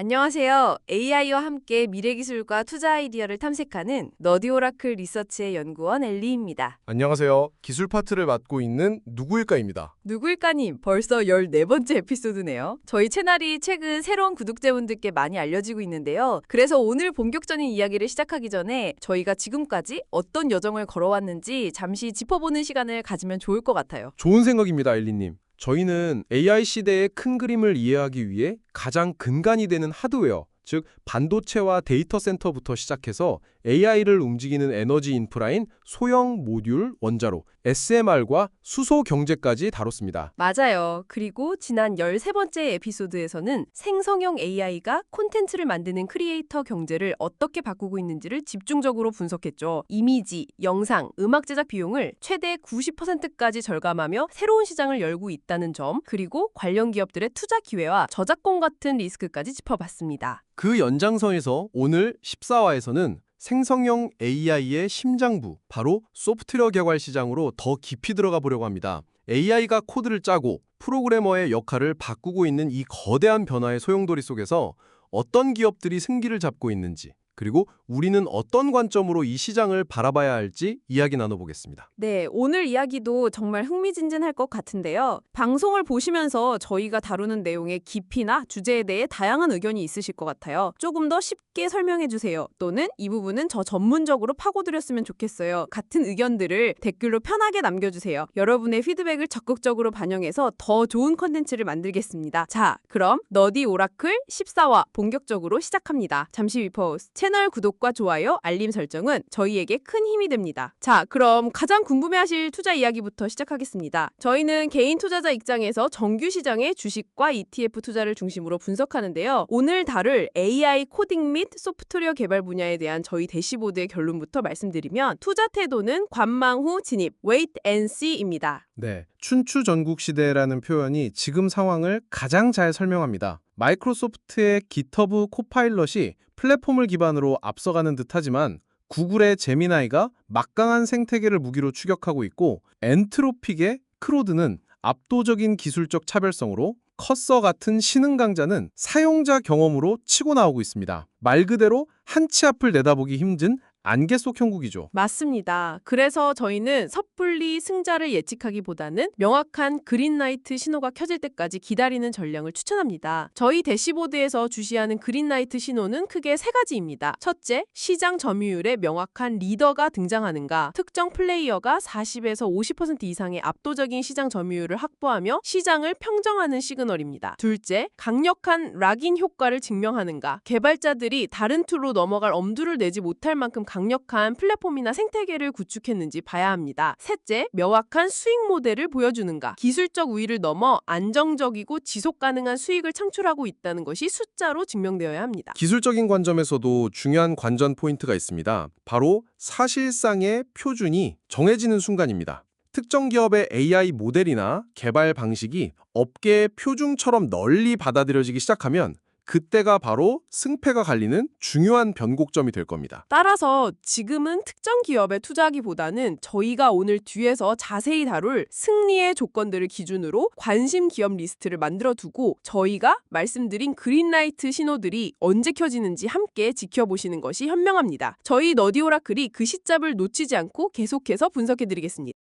안녕하세요. AI와 함께 미래기술과 투자 아이디어를 탐색하는 너디오라클 리서치의 연구원 엘리입니다. 안녕하세요. 기술 파트를 맡고 있는 누구일까입니다. 누구일까님, 벌써 14번째 에피소드네요. 저희 채널이 최근 새로운 구독자분들께 많이 알려지고 있는데요. 그래서 오늘 본격적인 이야기를 시작하기 전에 저희가 지금까지 어떤 여정을 걸어왔는지 잠시 짚어보는 시간을 가지면 좋을 것 같아요. 좋은 생각입니다, 엘리님. 저희는 AI 시대의 큰 그림을 이해하기 위해 가장 근간이 되는 하드웨어, 즉 반도체와 데이터 센터부터 시작해서 AI를 움직이는 에너지 인프라인 소형 모듈, 원자로, SMR과 수소 경제까지 다뤘습니다. 맞아요. 그리고 지난 13번째 에피소드에서는 생성형 AI가 콘텐츠를 만드는 크리에이터 경제를 어떻게 바꾸고 있는지를 집중적으로 분석했죠. 이미지, 영상, 음악 제작 비용을 최대 90%까지 절감하며 새로운 시장을 열고 있다는 점, 그리고 관련 기업들의 투자 기회와 저작권 같은 리스크까지 짚어봤습니다. 그 연장선에서 오늘 14화에서는 생성형 AI의 심장부, 바로 소프트웨어 개발 시장으로 더 깊이 들어가 보려고 합니다. AI가 코드를 짜고 프로그래머의 역할을 바꾸고 있는 이 거대한 변화의 소용돌이 속에서 어떤 기업들이 승기를 잡고 있는지, 그리고 우리는 어떤 관점으로 이 시장을 바라봐야 할지 이야기 나눠보겠습니다. 네, 오늘 이야기도 정말 흥미진진할 것 같은데요. 방송을 보시면서 저희가 다루는 내용의 깊이나 주제에 대해 다양한 의견이 있으실 것 같아요. 조금 더 쉽게 설명해 주세요. 또는 이 부분은 저 전문적으로 파고드렸으면 좋겠어요. 같은 의견들을 댓글로 편하게 남겨주세요. 여러분의 피드백을 적극적으로 반영해서 더 좋은 컨텐츠를 만들겠습니다. 자, 그럼 너디 오라클 14화 본격적으로 시작합니다. 잠시 위퍼우스 채널 구독과 좋아요, 알림 설정은 저희에게 큰 힘이 됩니다. 자, 그럼 가장 궁금해하실 투자 이야기부터 시작하겠습니다. 저희는 개인 투자자 입장에서 정규 시장의 주식과 ETF 투자를 중심으로 분석하는데요. 오늘 다룰 AI 코딩 및 소프트웨어 개발 분야에 대한 저희 대시보드의 결론부터 말씀드리면 투자 태도는 관망 후 진입, wait and see입니다. 네, 춘추전국 시대라는 표현이 지금 상황을 가장 잘 설명합니다. 마이크로소프트의 기터브 코파일럿이 플랫폼을 기반으로 앞서가는 듯하지만 구글의 제미나이가 막강한 생태계를 무기로 추격하고 있고 엔트로픽의 크로드는 압도적인 기술적 차별성으로 커서 같은 신흥 강자는 사용자 경험으로 치고 나오고 있습니다. 말 그대로 한 치 앞을 내다보기 힘든 안개 속 형국이죠. 맞습니다. 그래서 저희는 섣불리 승자를 예측하기보다는 명확한 그린라이트 신호가 켜질 때까지 기다리는 전략을 추천합니다. 저희 대시보드에서 주시하는 그린라이트 신호는 크게 세 가지입니다. 첫째, 시장 점유율에 명확한 리더가 등장하는가, 특정 플레이어가 40에서 50% 이상의 압도적인 시장 점유율을 확보하며 시장을 평정하는 시그널입니다. 둘째, 강력한 락인 효과를 증명하는가, 개발자들이 다른 툴로 넘어갈 엄두를 내지 못할 만큼 강력한 플랫폼이나 생태계를 구축했는지 봐야 합니다. 셋째, 명확한 수익 모델을 보여주는가. 기술적 우위를 넘어 안정적이고 지속 가능한 수익을 창출하고 있다는 것이 숫자로 증명되어야 합니다. 기술적인 관점에서도 중요한 관전 포인트가 있습니다. 바로 사실상의 표준이 정해지는 순간입니다. 특정 기업의 AI 모델이나 개발 방식이 업계의 표준처럼 널리 받아들여지기 시작하면 그때가 바로 승패가 갈리는 중요한 변곡점이 될 겁니다. 따라서 지금은 특정 기업에 투자하기보다는 저희가 오늘 뒤에서 자세히 다룰 승리의 조건들을 기준으로 관심 기업 리스트를 만들어 두고 저희가 말씀드린 그린라이트 신호들이 언제 켜지는지 함께 지켜보시는 것이 현명합니다. 저희 너디오라클이 그 시점을 놓치지 않고 계속해서 분석해드리겠습니다.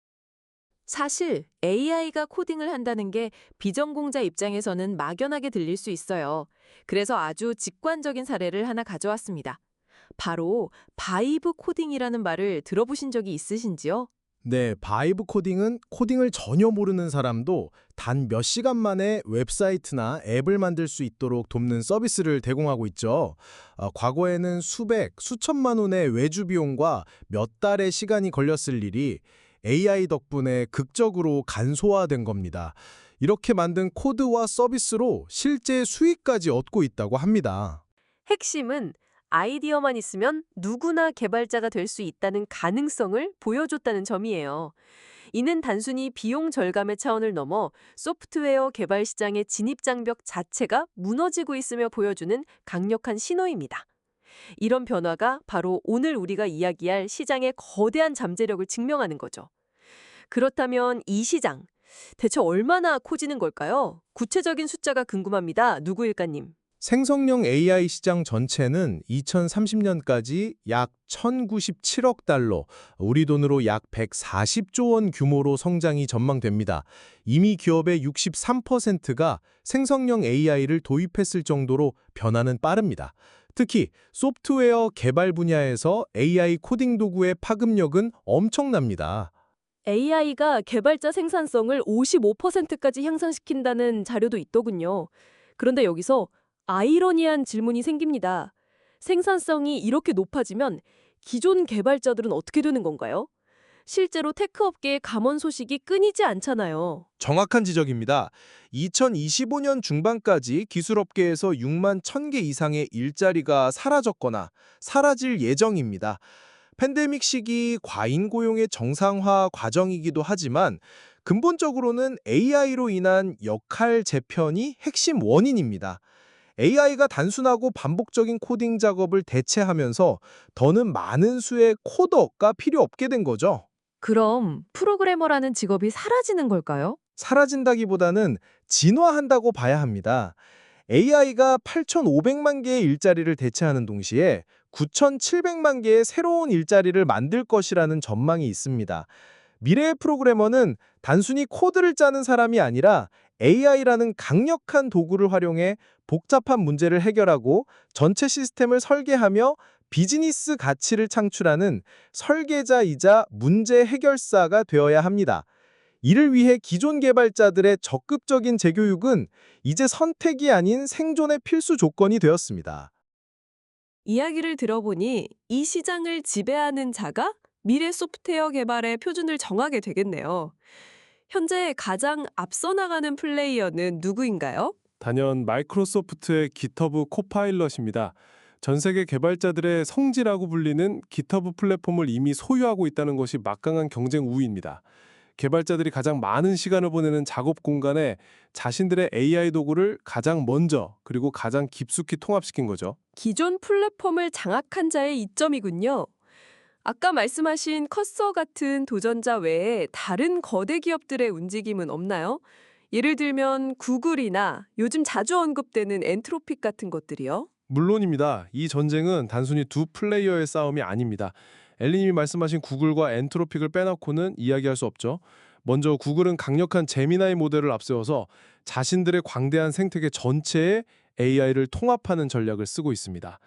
사실 AI가 코딩을 한다는 게 비전공자 입장에서는 막연하게 들릴 수 있어요. 그래서 아주 직관적인 사례를 하나 가져왔습니다. 바로 바이브 코딩이라는 말을 들어보신 적이 있으신지요? 네, 바이브 코딩은 코딩을 전혀 모르는 사람도 단 몇 시간 만에 웹사이트나 앱을 만들 수 있도록 돕는 서비스를 제공하고 있죠. 과거에는 수백, 수천만 원의 외주 비용과 몇 달의 시간이 걸렸을 일이 AI 덕분에 극적으로 간소화된 겁니다. 이렇게 만든 코드와 서비스로 실제 수익까지 얻고 있다고 합니다. 핵심은 아이디어만 있으면 누구나 개발자가 될 수 있다는 가능성을 보여줬다는 점이에요. 이는 단순히 비용 절감의 차원을 넘어 소프트웨어 개발 시장의 진입 장벽 자체가 무너지고 있으며 보여주는 강력한 신호입니다. 이런 변화가 바로 오늘 우리가 이야기할 시장의 거대한 잠재력을 증명하는 거죠. 그렇다면 이 시장, 대체 얼마나 커지는 걸까요? 구체적인 숫자가 궁금합니다. 누구일까님? 생성형 AI 시장 전체는 2030년까지 약 1,097억 달러, 우리 돈으로 약 140조 원 규모로 성장이 전망됩니다. 이미 기업의 63%가 생성형 AI를 도입했을 정도로 변화는 빠릅니다. 특히 소프트웨어 개발 분야에서 AI 코딩 도구의 파급력은 엄청납니다. AI가 개발자 생산성을 55%까지 향상시킨다는 자료도 있더군요. 그런데 여기서 아이러니한 질문이 생깁니다. 생산성이 이렇게 높아지면 기존 개발자들은 어떻게 되는 건가요? 실제로 테크업계의 감원 소식이 끊이지 않잖아요. 정확한 지적입니다. 2025년 중반까지 기술업계에서 6만 1,000개 이상의 일자리가 사라졌거나 사라질 예정입니다. 팬데믹 시기 과잉 고용의 정상화 과정이기도 하지만 근본적으로는 AI로 인한 역할 재편이 핵심 원인입니다. AI가 단순하고 반복적인 코딩 작업을 대체하면서 더는 많은 수의 코더가 필요 없게 된 거죠. 그럼 프로그래머라는 직업이 사라지는 걸까요? 사라진다기보다는 진화한다고 봐야 합니다. AI가 8,500만 개의 일자리를 대체하는 동시에 9,700만 개의 새로운 일자리를 만들 것이라는 전망이 있습니다. 미래의 프로그래머는 단순히 코드를 짜는 사람이 아니라 AI라는 강력한 도구를 활용해 복잡한 문제를 해결하고 전체 시스템을 설계하며 비즈니스 가치를 창출하는 설계자이자 문제 해결사가 되어야 합니다. 이를 위해 기존 개발자들의 적극적인 재교육은 이제 선택이 아닌 생존의 필수 조건이 되었습니다. 이야기를 들어보니 이 시장을 지배하는 자가 미래 소프트웨어 개발의 표준을 정하게 되겠네요. 현재 가장 앞서 나가는 플레이어는 누구인가요? 단연 마이크로소프트의 GitHub 코파일럿입니다. 전 세계 개발자들의 성지라고 불리는 GitHub 플랫폼을 이미 소유하고 있다는 것이 막강한 경쟁 우위입니다. 개발자들이 가장 많은 시간을 보내는 작업 공간에 자신들의 AI 도구를 가장 먼저 그리고 가장 깊숙이 통합시킨 거죠. 기존 플랫폼을 장악한 자의 이점이군요. 아까 말씀하신 커서 같은 도전자 외에 다른 거대 기업들의 움직임은 없나요? 예를 들면 구글이나 요즘 자주 언급되는 엔트로픽 같은 것들이요. 물론입니다. 이 전쟁은 단순히 두 플레이어의 싸움이 아닙니다. 엘리님이 말씀하신 구글과 엔트로픽을 빼놓고는 이야기할 수 없죠. 먼저 구글은 강력한 제미나이 모델을 앞세워서 자신들의 광대한 생태계 전체에 AI를 통합하는 전략을 쓰고 있습니다.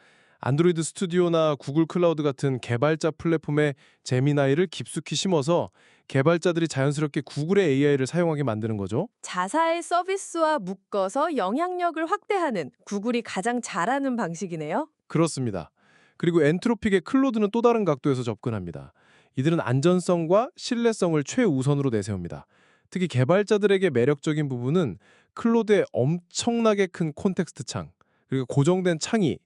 안드로이드 스튜디오나 구글 클라우드 같은 개발자 플랫폼에 제미나이를 깊숙이 심어서 개발자들이 자연스럽게 구글의 AI를 사용하게 만드는 거죠. 자사의 서비스와 묶어서 영향력을 확대하는 구글이 가장 잘하는 방식이네요. 그렇습니다. 그리고 엔트로픽의 클로드는 또 다른 각도에서 접근합니다. 이들은 안전성과 신뢰성을 최우선으로 내세웁니다. 특히 개발자들에게 매력적인 부분은 클로드의 엄청나게 큰 콘텍스트 창, 그리고 고정된 창이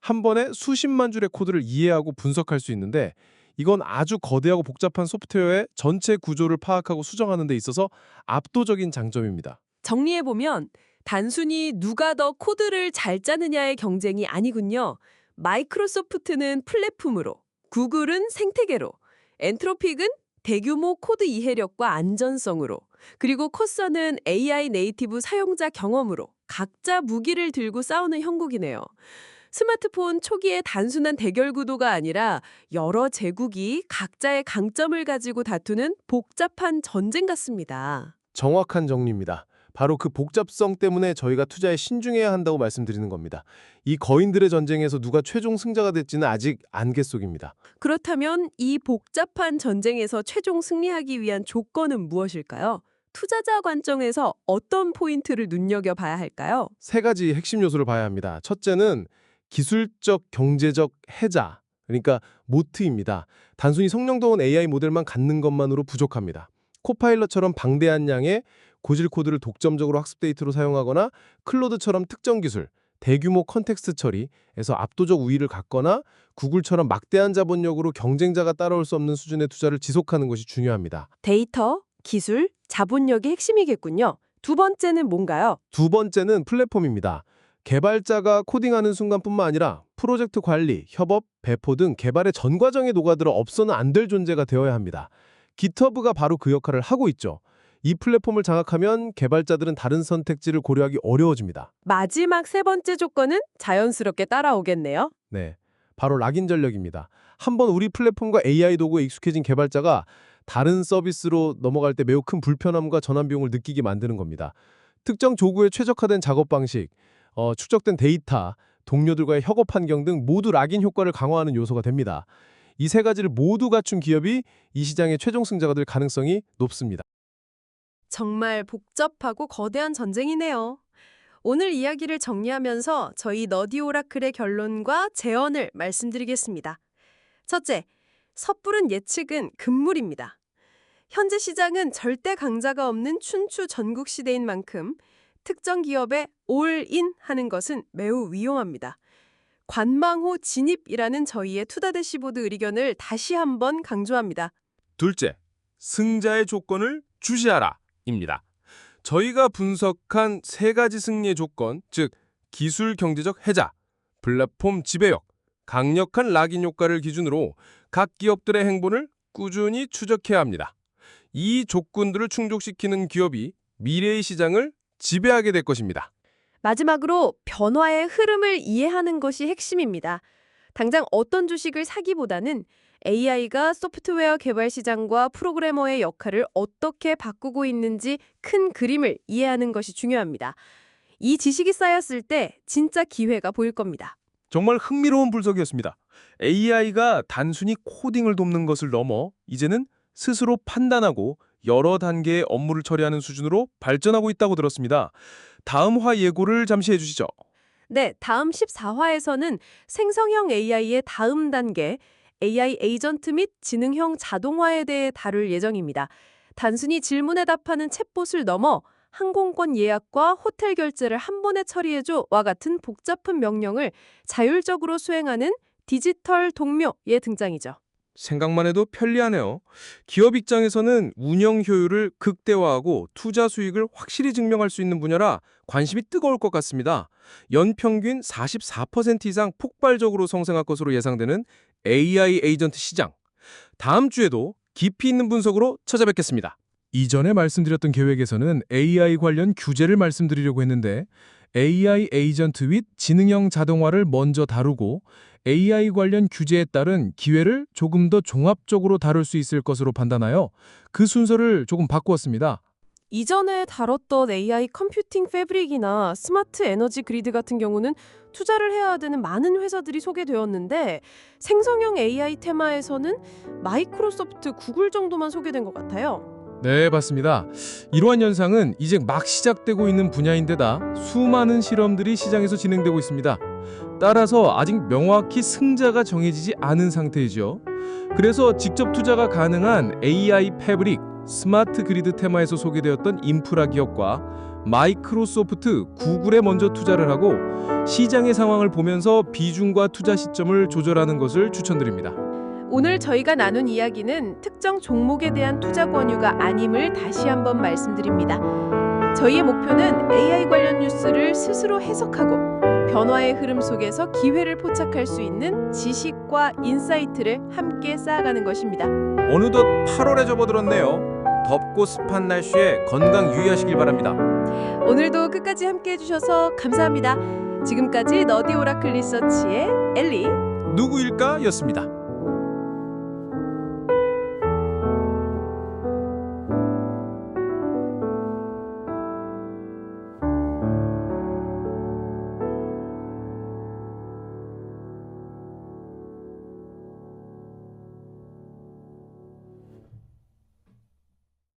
한 번에 수십만 줄의 코드를 이해하고 분석할 수 있는데 이건 아주 거대하고 복잡한 소프트웨어의 전체 구조를 파악하고 수정하는 데 있어서 압도적인 장점입니다. 정리해보면 단순히 누가 더 코드를 잘 짜느냐의 경쟁이 아니군요. 마이크로소프트는 플랫폼으로, 구글은 생태계로, 엔트로픽은 대규모 코드 이해력과 안전성으로, 그리고 커서는 AI 네이티브 사용자 경험으로 각자 무기를 들고 싸우는 형국이네요. 스마트폰 초기의 단순한 대결 구도가 아니라 여러 제국이 각자의 강점을 가지고 다투는 복잡한 전쟁 같습니다. 정확한 정리입니다. 바로 그 복잡성 때문에 저희가 투자에 신중해야 한다고 말씀드리는 겁니다. 이 거인들의 전쟁에서 누가 최종 승자가 될지는 아직 안갯 속입니다. 그렇다면 이 복잡한 전쟁에서 최종 승리하기 위한 조건은 무엇일까요? 투자자 관점에서 어떤 포인트를 눈여겨봐야 할까요? 세 가지 핵심 요소를 봐야 합니다. 첫째는 기술적, 경제적 해자, 그러니까 모트입니다. 단순히 성능 좋은 AI 모델만 갖는 것만으로 부족합니다. 코파일럿처럼 방대한 양의 고질 코드를 독점적으로 학습 데이터로 사용하거나 클로드처럼 특정 기술, 대규모 컨텍스트 처리에서 압도적 우위를 갖거나 구글처럼 막대한 자본력으로 경쟁자가 따라올 수 없는 수준의 투자를 지속하는 것이 중요합니다. 데이터, 기술, 자본력이 핵심이겠군요. 두 번째는 뭔가요? 두 번째는 플랫폼입니다. 개발자가 코딩하는 순간뿐만 아니라 프로젝트 관리, 협업, 배포 등 개발의 전 과정에 녹아들어 없어는 안 될 존재가 되어야 합니다. GitHub가 바로 그 역할을 하고 있죠. 이 플랫폼을 장악하면 개발자들은 다른 선택지를 고려하기 어려워집니다. 마지막 세 번째 조건은 자연스럽게 따라오겠네요. 네, 바로 락인 전력입니다. 한번 우리 플랫폼과 AI 도구에 익숙해진 개발자가 다른 서비스로 넘어갈 때 매우 큰 불편함과 전환 비용을 느끼게 만드는 겁니다. 특정 조구에 최적화된 작업 방식, 축적된 데이터, 동료들과의 협업 환경 등 모두 락인 효과를 강화하는 요소가 됩니다. 이 세 가지를 모두 갖춘 기업이 이 시장의 최종 승자가 될 가능성이 높습니다. 정말 복잡하고 거대한 전쟁이네요. 오늘 이야기를 정리하면서 저희 너디 오라클의 결론과 제언을 말씀드리겠습니다. 첫째, 섣부른 예측은 금물입니다. 현재 시장은 절대 강자가 없는 춘추 전국 시대인 만큼 특정 기업에 올인 하는 것은 매우 위험합니다. 관망호 진입이라는 저희의 투다 대시보드 의견을 다시 한번 강조합니다. 둘째, 승자의 조건을 주시하라 입니다. 저희가 분석한 세 가지 승리의 조건, 즉 기술 경제적 해자, 플랫폼 지배력, 강력한 락인 효과를 기준으로 각 기업들의 행보를 꾸준히 추적해야 합니다. 이 조건들을 충족시키는 기업이 미래의 시장을 지배하게 될 것입니다. 마지막으로 변화의 흐름을 이해하는 것이 핵심입니다. 당장 어떤 주식을 사기보다는 AI가 소프트웨어 개발 시장과 프로그래머의 역할을 어떻게 바꾸고 있는지 큰 그림을 이해하는 것이 중요합니다. 이 지식이 쌓였을 때 진짜 기회가 보일 겁니다. 정말 흥미로운 분석이었습니다. AI가 단순히 코딩을 돕는 것을 넘어 이제는 스스로 판단하고 여러 단계의 업무를 처리하는 수준으로 발전하고 있다고 들었습니다. 다음 화 예고를 잠시 해주시죠. 네, 다음 14화에서는 생성형 AI의 다음 단계, AI 에이전트 및 지능형 자동화에 대해 다룰 예정입니다. 단순히 질문에 답하는 챗봇을 넘어 항공권 예약과 호텔 결제를 한 번에 처리해줘와 같은 복잡한 명령을 자율적으로 수행하는 디지털 동료의 등장이죠. 생각만 해도 편리하네요. 기업 입장에서는 운영 효율을 극대화하고 투자 수익을 확실히 증명할 수 있는 분야라 관심이 뜨거울 것 같습니다. 연평균 44% 이상 폭발적으로 성장할 것으로 예상되는 AI 에이전트 시장. 다음 주에도 깊이 있는 분석으로 찾아뵙겠습니다. 이전에 말씀드렸던 계획에서는 AI 관련 규제를 말씀드리려고 했는데 AI 에이전트 및 지능형 자동화를 먼저 다루고 AI 관련 규제에 따른 기회를 조금 더 종합적으로 다룰 수 있을 것으로 판단하여 그 순서를 조금 바꾸었습니다. 이전에 다뤘던 AI 컴퓨팅 패브릭이나 스마트 에너지 그리드 같은 경우는 투자를 해야 되는 많은 회사들이 소개되었는데 생성형 AI 테마에서는 마이크로소프트, 구글 정도만 소개된 것 같아요. 네, 맞습니다. 이러한 현상은 이제 막 시작되고 있는 분야인데다 수많은 실험들이 시장에서 진행되고 있습니다. 따라서 아직 명확히 승자가 정해지지 않은 상태이죠. 그래서 직접 투자가 가능한 AI 패브릭, 스마트 그리드 테마에서 소개되었던 인프라 기업과 마이크로소프트, 구글에 먼저 투자를 하고 시장의 상황을 보면서 비중과 투자 시점을 조절하는 것을 추천드립니다. 오늘 저희가 나눈 이야기는 특정 종목에 대한 투자 권유가 아님을 다시 한번 말씀드립니다. 저희의 목표는 AI 관련 뉴스를 스스로 해석하고 변화의 흐름 속에서 기회를 포착할 수 있는 지식과 인사이트를 함께 쌓아가는 것입니다. 어느덧 8월에 접어들었네요. 덥고 습한 날씨에 건강 유의하시길 바랍니다. 오늘도 끝까지 함께 해주셔서 감사합니다. 지금까지 너디 오라클 리서치의 엘리 누구일까? 였습니다.